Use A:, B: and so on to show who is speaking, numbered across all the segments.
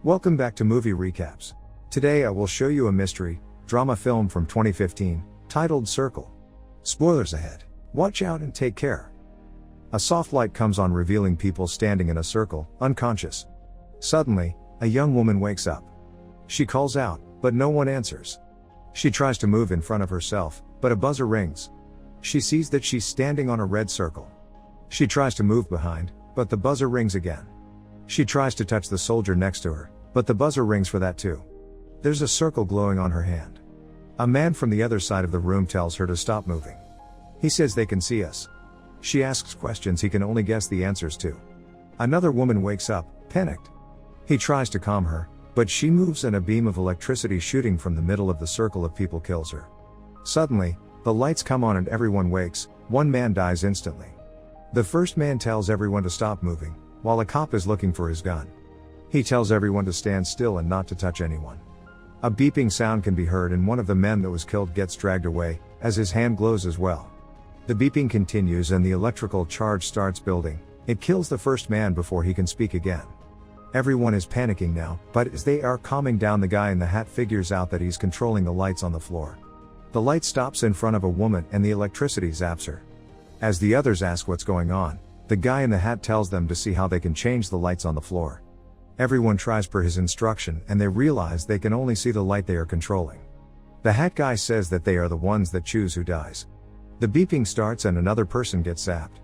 A: Welcome back to Movie Recaps. Today I will show you a mystery, drama film from 2015, titled Circle. Spoilers ahead. Watch out and take care. A soft light comes on, revealing people standing in a circle, unconscious. Suddenly, a young woman wakes up. She calls out, but no one answers. She tries to move in front of herself, but a buzzer rings. She sees that she's standing on a red circle. She tries to move behind, but the buzzer rings again. She tries to touch the soldier next to her, but the buzzer rings for that too. There's a circle glowing on her hand. A man from the other side of the room tells her to stop moving. He says they can see us. She asks questions he can only guess the answers to. Another woman wakes up, panicked. He tries to calm her, but she moves and a beam of electricity shooting from the middle of the circle of people kills her. Suddenly, the lights come on and everyone wakes. One man dies instantly. The first man tells everyone to stop moving, while a cop is looking for his gun. He tells everyone to stand still and not to touch anyone. A beeping sound can be heard and one of the men that was killed gets dragged away, as his hand glows as well. The beeping continues and the electrical charge starts building. It kills the first man before he can speak again. Everyone is panicking now, but as they are calming down, the guy in the hat figures out that he's controlling the lights on the floor. The light stops in front of a woman and the electricity zaps her. As the others ask what's going on, the guy in the hat tells them to see how they can change the lights on the floor. Everyone tries per his instruction and they realize they can only see the light they are controlling. The hat guy says that they are the ones that choose who dies. The beeping starts and another person gets zapped.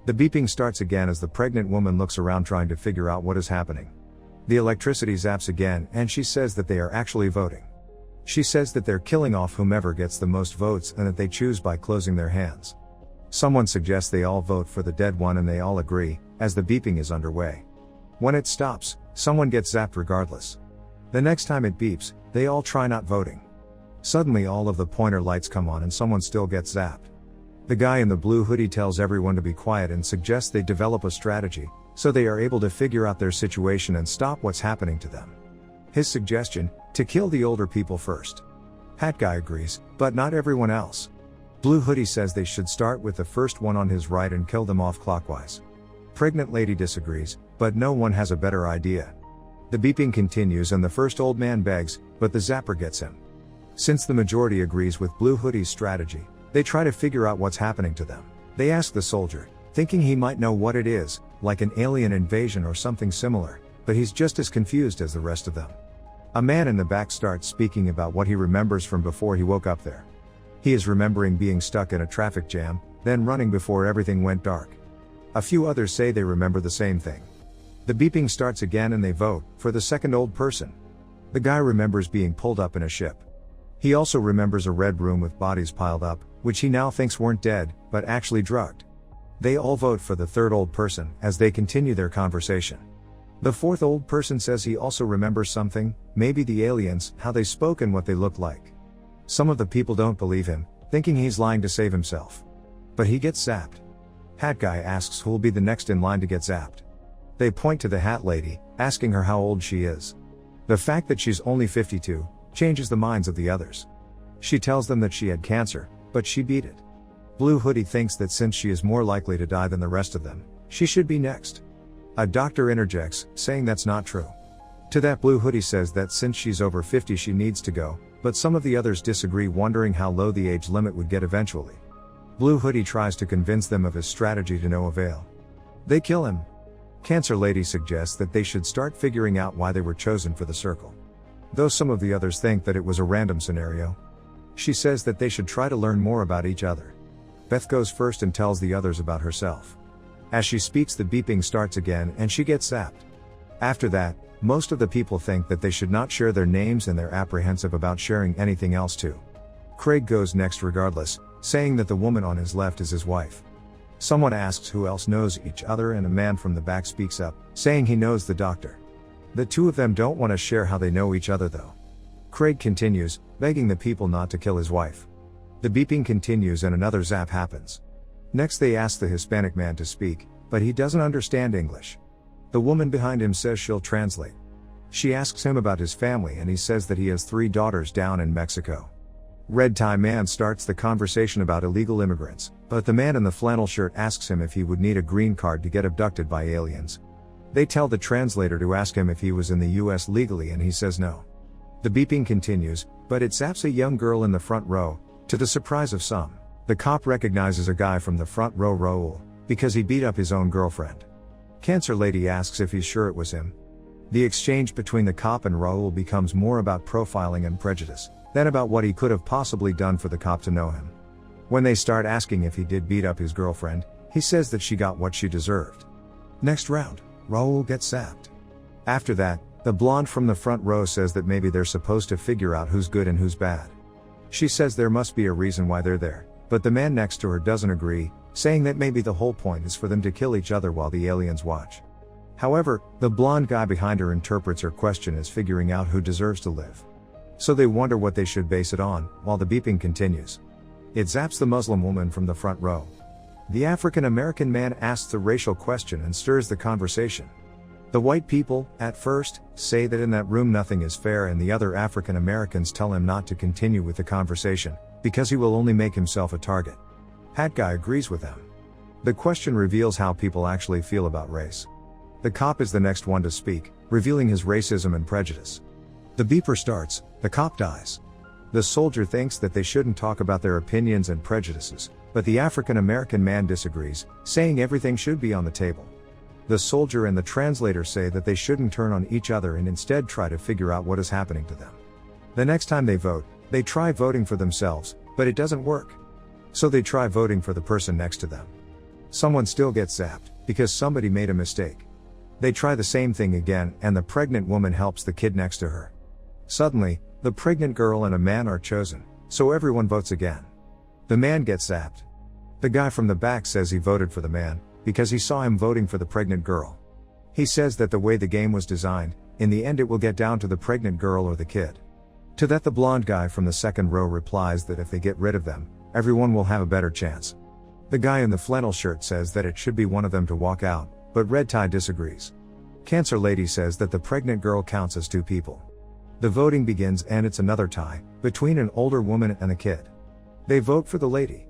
A: The beeping starts again as the pregnant woman looks around trying to figure out what is happening. The electricity zaps again and she says that they are actually voting. She says that they're killing off whomever gets the most votes and that they choose by closing their hands. Someone suggests they all vote for the dead one and they all agree, as the beeping is underway. When it stops, someone gets zapped regardless. The next time it beeps, they all try not voting. Suddenly all of the pointer lights come on and someone still gets zapped. The guy in the blue hoodie tells everyone to be quiet and suggests they develop a strategy, so they are able to figure out their situation and stop what's happening to them. His suggestion, to kill the older people first. Hat guy agrees, but not everyone else. Blue hoodie says they should start with the first one on his right and kill them off clockwise. Pregnant lady disagrees, but no one has a better idea. The beeping continues and the first old man begs, but the zapper gets him. Since the majority agrees with Blue hoodie's strategy, they try to figure out what's happening to them. They ask the soldier, thinking he might know what it is, like an alien invasion or something similar, but he's just as confused as the rest of them. A man in the back starts speaking about what he remembers from before he woke up there. He is remembering being stuck in a traffic jam, then running before everything went dark. A few others say they remember the same thing. The beeping starts again and they vote for the second old person. The guy remembers being pulled up in a ship. He also remembers a red room with bodies piled up, which he now thinks weren't dead, but actually drugged. They all vote for the third old person as they continue their conversation. The fourth old person says he also remembers something, maybe the aliens, how they spoke and what they looked like. Some of the people don't believe him, thinking he's lying to save himself. But he gets zapped. Hat guy asks who'll be the next in line to get zapped. They point to the hat lady, asking her how old she is. The fact that she's only 52, changes the minds of the others. She tells them that she had cancer, but she beat it. Blue hoodie thinks that since she is more likely to die than the rest of them, she should be next. A doctor interjects, saying that's not true. To that Blue hoodie says that since she's over 50 she needs to go, but some of the others disagree, wondering how low the age limit would get eventually. Blue hoodie tries to convince them of his strategy to no avail. They kill him. Cancer lady suggests that they should start figuring out why they were chosen for the circle. Though some of the others think that it was a random scenario. She says that they should try to learn more about each other. Beth goes first and tells the others about herself. As she speaks, the beeping starts again and she gets zapped. After that, most of the people think that they should not share their names and they're apprehensive about sharing anything else too. Craig goes next regardless, saying that the woman on his left is his wife. Someone asks who else knows each other and a man from the back speaks up, saying he knows the doctor. The two of them don't want to share how they know each other though. Craig continues, begging the people not to kill his wife. The beeping continues and another zap happens. Next they ask the Hispanic man to speak, but he doesn't understand English. The woman behind him says she'll translate. She asks him about his family and he says that he has 3 daughters down in Mexico. Red tie man starts the conversation about illegal immigrants, but the man in the flannel shirt asks him if he would need a green card to get abducted by aliens. They tell the translator to ask him if he was in the US legally and he says no. The beeping continues, but it zaps a young girl in the front row, to the surprise of some. The cop recognizes a guy from the front row, Raul, because he beat up his own girlfriend. Cancer Lady asks if he's sure it was him. The exchange between the cop and Raul becomes more about profiling and prejudice than about what he could have possibly done for the cop to know him. When they start asking if he did beat up his girlfriend, he says that she got what she deserved. Next round, Raul gets zapped. After that, the blonde from the front row says that maybe they're supposed to figure out who's good and who's bad. She says there must be a reason why they're there, but the man next to her doesn't agree, saying that maybe the whole point is for them to kill each other while the aliens watch. However, the blonde guy behind her interprets her question as figuring out who deserves to live. So they wonder what they should base it on, while the beeping continues. It zaps the Muslim woman from the front row. The African American man asks the racial question and stirs the conversation. The white people, at first, say that in that room nothing is fair, and the other African Americans tell him not to continue with the conversation, because he will only make himself a target. Hat guy agrees with them. The question reveals how people actually feel about race. The cop is the next one to speak, revealing his racism and prejudice. The beeper starts, the cop dies. The soldier thinks that they shouldn't talk about their opinions and prejudices, but the African American man disagrees, saying everything should be on the table. The soldier and the translator say that they shouldn't turn on each other and instead try to figure out what is happening to them. The next time they vote, they try voting for themselves, but it doesn't work. So they try voting for the person next to them. Someone still gets zapped, because somebody made a mistake. They try the same thing again, and the pregnant woman helps the kid next to her. Suddenly, the pregnant girl and a man are chosen, so everyone votes again. The man gets zapped. The guy from the back says he voted for the man, because he saw him voting for the pregnant girl. He says that the way the game was designed, in the end it will get down to the pregnant girl or the kid. To that the blonde guy from the second row replies that if they get rid of them, everyone will have a better chance. The guy in the flannel shirt says that it should be one of them to walk out, but Red Tie disagrees. Cancer Lady says that the pregnant girl counts as two people. The voting begins and it's another tie, between an older woman and a kid. They vote for the lady.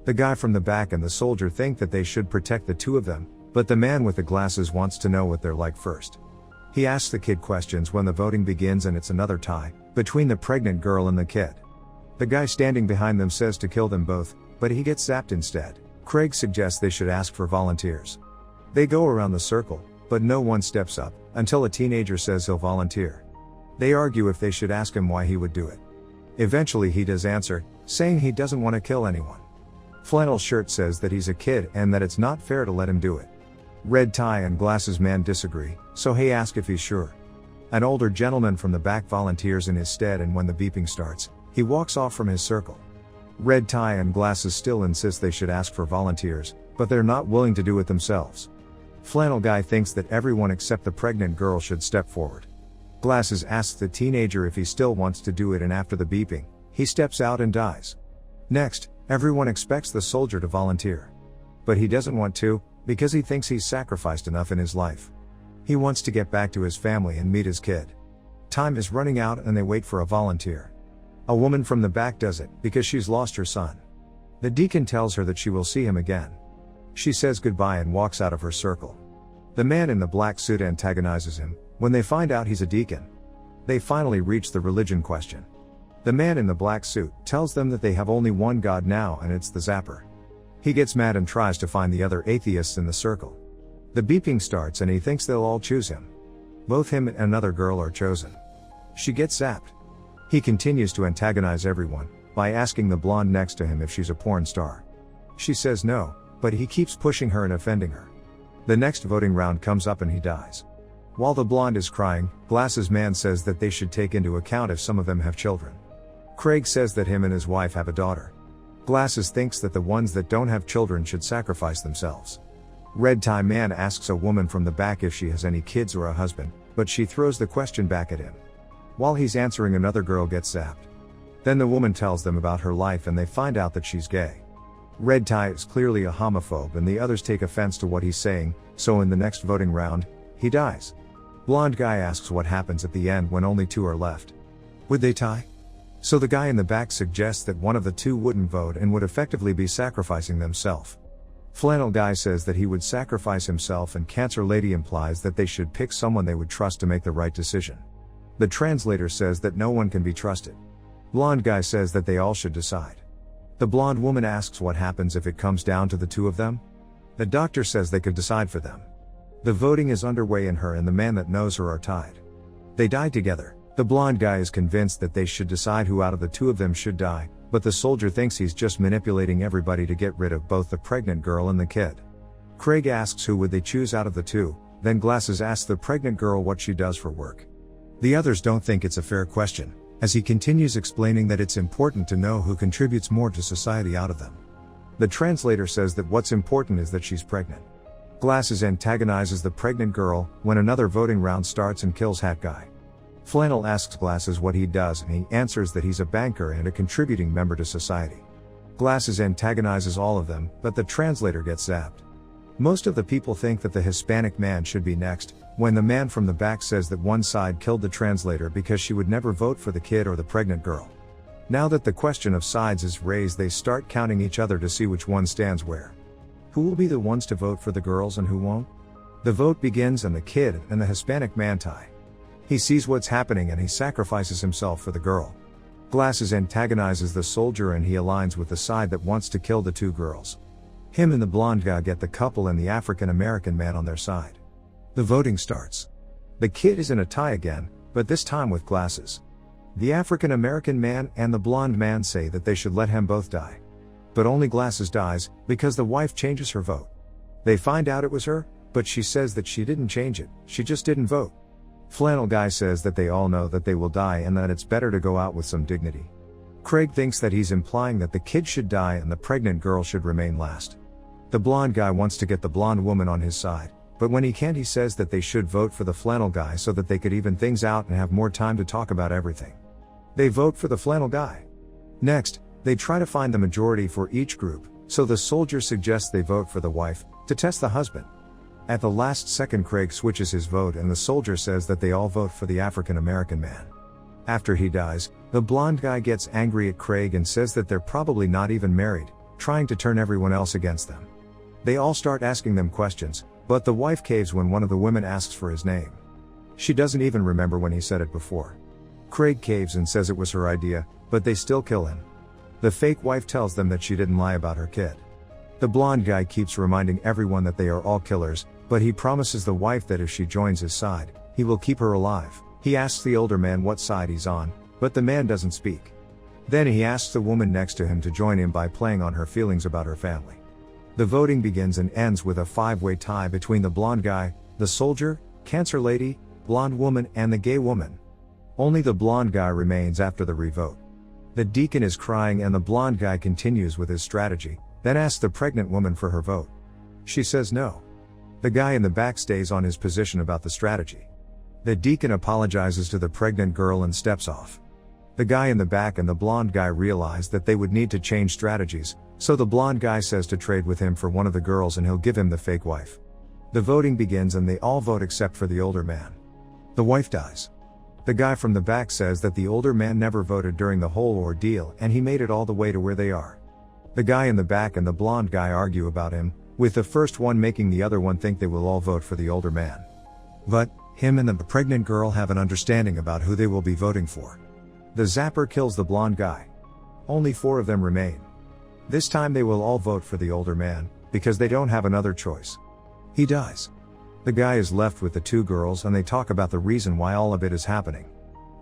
A: The guy from the back and the soldier think that they should protect the two of them, but the man with the glasses wants to know what they're like first. He asks the kid questions when the voting begins and it's another tie, between the pregnant girl and the kid. The guy standing behind them says to kill them both, but he gets zapped instead. Craig suggests they should ask for volunteers. They go around the circle, but no one steps up, until a teenager says he'll volunteer. They argue if they should ask him why he would do it. Eventually he does answer, saying he doesn't want to kill anyone. Flannel shirt says that he's a kid and that it's not fair to let him do it. Red Tie and Glasses Man disagree, so he asks if he's sure. An older gentleman from the back volunteers in his stead, and when the beeping starts, he walks off from his circle. Red Tie and Glasses still insist they should ask for volunteers, but they're not willing to do it themselves. Flannel Guy thinks that everyone except the pregnant girl should step forward. Glasses asks the teenager if he still wants to do it, and after the beeping, he steps out and dies. Next, everyone expects the soldier to volunteer. But he doesn't want to, because he thinks he's sacrificed enough in his life. He wants to get back to his family and meet his kid. Time is running out and they wait for a volunteer. A woman from the back does it, because she's lost her son. The deacon tells her that she will see him again. She says goodbye and walks out of her circle. The man in the black suit antagonizes him, when they find out he's a deacon. They finally reach the religion question. The man in the black suit tells them that they have only one God now, and it's the Zapper. He gets mad and tries to find the other atheists in the circle. The beeping starts and he thinks they'll all choose him. Both him and another girl are chosen. She gets zapped. He continues to antagonize everyone, by asking the blonde next to him if she's a porn star. She says no, but he keeps pushing her and offending her. The next voting round comes up and he dies. While the blonde is crying, Glasses Man says that they should take into account if some of them have children. Craig says that him and his wife have a daughter. Glasses thinks that the ones that don't have children should sacrifice themselves. Red Tie Man asks a woman from the back if she has any kids or a husband, but she throws the question back at him. While he's answering, another girl gets zapped. Then the woman tells them about her life and they find out that she's gay. Red Tie is clearly a homophobe and the others take offense to what he's saying, so in the next voting round, he dies. Blonde guy asks what happens at the end when only two are left. Would they tie? So the guy in the back suggests that one of the two wouldn't vote and would effectively be sacrificing themselves. Flannel Guy says that he would sacrifice himself, and Cancer Lady implies that they should pick someone they would trust to make the right decision. The translator says that no one can be trusted. Blonde Guy says that they all should decide. The blonde woman asks what happens if it comes down to the two of them. The doctor says they could decide for them. The voting is underway and her and the man that knows her are tied. They die together. The blonde guy is convinced that they should decide who out of the two of them should die, but the soldier thinks he's just manipulating everybody to get rid of both the pregnant girl and the kid. Craig asks who would they choose out of the two, then Glasses asks the pregnant girl what she does for work. The others don't think it's a fair question, as he continues explaining that it's important to know who contributes more to society out of them. The translator says that what's important is that she's pregnant. Glasses antagonizes the pregnant girl when another voting round starts and kills Hat Guy. Flannel asks Glasses what he does and he answers that he's a banker and a contributing member to society. Glasses antagonizes all of them, but the translator gets zapped. Most of the people think that the Hispanic man should be next, when the man from the back says that one side killed the translator because she would never vote for the kid or the pregnant girl. Now that the question of sides is raised, they start counting each other to see which one stands where. Who will be the ones to vote for the girls and who won't? The vote begins and the kid and the Hispanic man tie. He sees what's happening and he sacrifices himself for the girl. Glasses antagonizes the soldier and he aligns with the side that wants to kill the two girls. Him and the blonde guy get the couple and the African American man on their side. The voting starts. The kid is in a tie again, but this time with Glasses. The African American man and the blonde man say that they should let him both die. But only Glasses dies, because the wife changes her vote. They find out it was her, but she says that she didn't change it, she just didn't vote. Flannel Guy says that they all know that they will die and that it's better to go out with some dignity. Craig thinks that he's implying that the kid should die and the pregnant girl should remain last. The blonde guy wants to get the blonde woman on his side, but when he can't, he says that they should vote for the flannel guy so that they could even things out and have more time to talk about everything. They vote for the flannel guy. Next, they try to find the majority for each group, so the soldier suggests they vote for the wife, to test the husband. At the last second, Craig switches his vote and the soldier says that they all vote for the African American man. After he dies, the blonde guy gets angry at Craig and says that they're probably not even married, trying to turn everyone else against them. They all start asking them questions, but the wife caves when one of the women asks for his name. She doesn't even remember when he said it before. Craig caves and says it was her idea, but they still kill him. The fake wife tells them that she didn't lie about her kid. The blonde guy keeps reminding everyone that they are all killers, but he promises the wife that if she joins his side, he will keep her alive. He asks the older man what side he's on, but the man doesn't speak. Then he asks the woman next to him to join him by playing on her feelings about her family. The voting begins and ends with a 5-way tie between the blonde guy, the soldier, Cancer Lady, blonde woman and the gay woman. Only the blonde guy remains after the revote. The deacon is crying and the blonde guy continues with his strategy, then asks the pregnant woman for her vote. She says no. The guy in the back stays on his position about the strategy. The deacon apologizes to the pregnant girl and steps off. The guy in the back and the blonde guy realize that they would need to change strategies, so the blonde guy says to trade with him for one of the girls and he'll give him the fake wife. The voting begins and they all vote except for the older man. The wife dies. The guy from the back says that the older man never voted during the whole ordeal and he made it all the way to where they are. The guy in the back and the blonde guy argue about him, with the first one making the other one think they will all vote for the older man. But, him and the pregnant girl have an understanding about who they will be voting for. The zapper kills the blonde guy. Only 4 of them remain. This time they will all vote for the older man, because they don't have another choice. He dies. The guy is left with the 2 girls and they talk about the reason why all of it is happening.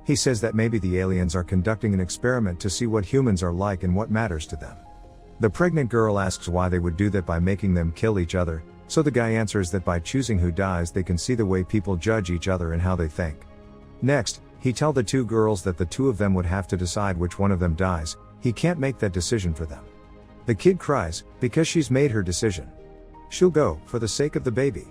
A: He says that maybe the aliens are conducting an experiment to see what humans are like and what matters to them. The pregnant girl asks why they would do that by making them kill each other, so the guy answers that by choosing who dies they can see the way people judge each other and how they think. Next, he tells the 2 girls that the 2 of them would have to decide which one of them dies. He can't make that decision for them. The kid cries, because she's made her decision. She'll go, for the sake of the baby.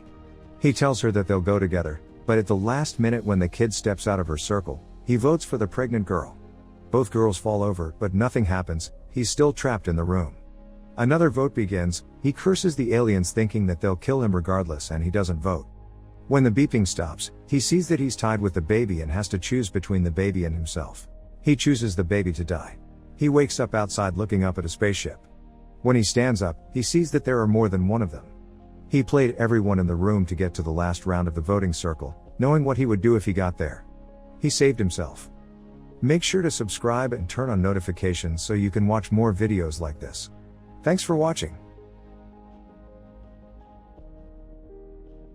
A: He tells her that they'll go together, but at the last minute when the kid steps out of her circle, he votes for the pregnant girl. Both girls fall over, but nothing happens, he's still trapped in the room. Another vote begins, he curses the aliens thinking that they'll kill him regardless and he doesn't vote. When the beeping stops, he sees that he's tied with the baby and has to choose between the baby and himself. He chooses the baby to die. He wakes up outside looking up at a spaceship. When he stands up, he sees that there are more than one of them. He played everyone in the room to get to the last round of the voting circle, knowing what he would do if he got there. He saved himself. Make sure to subscribe and turn on notifications so you can watch more videos like this. Thanks for watching.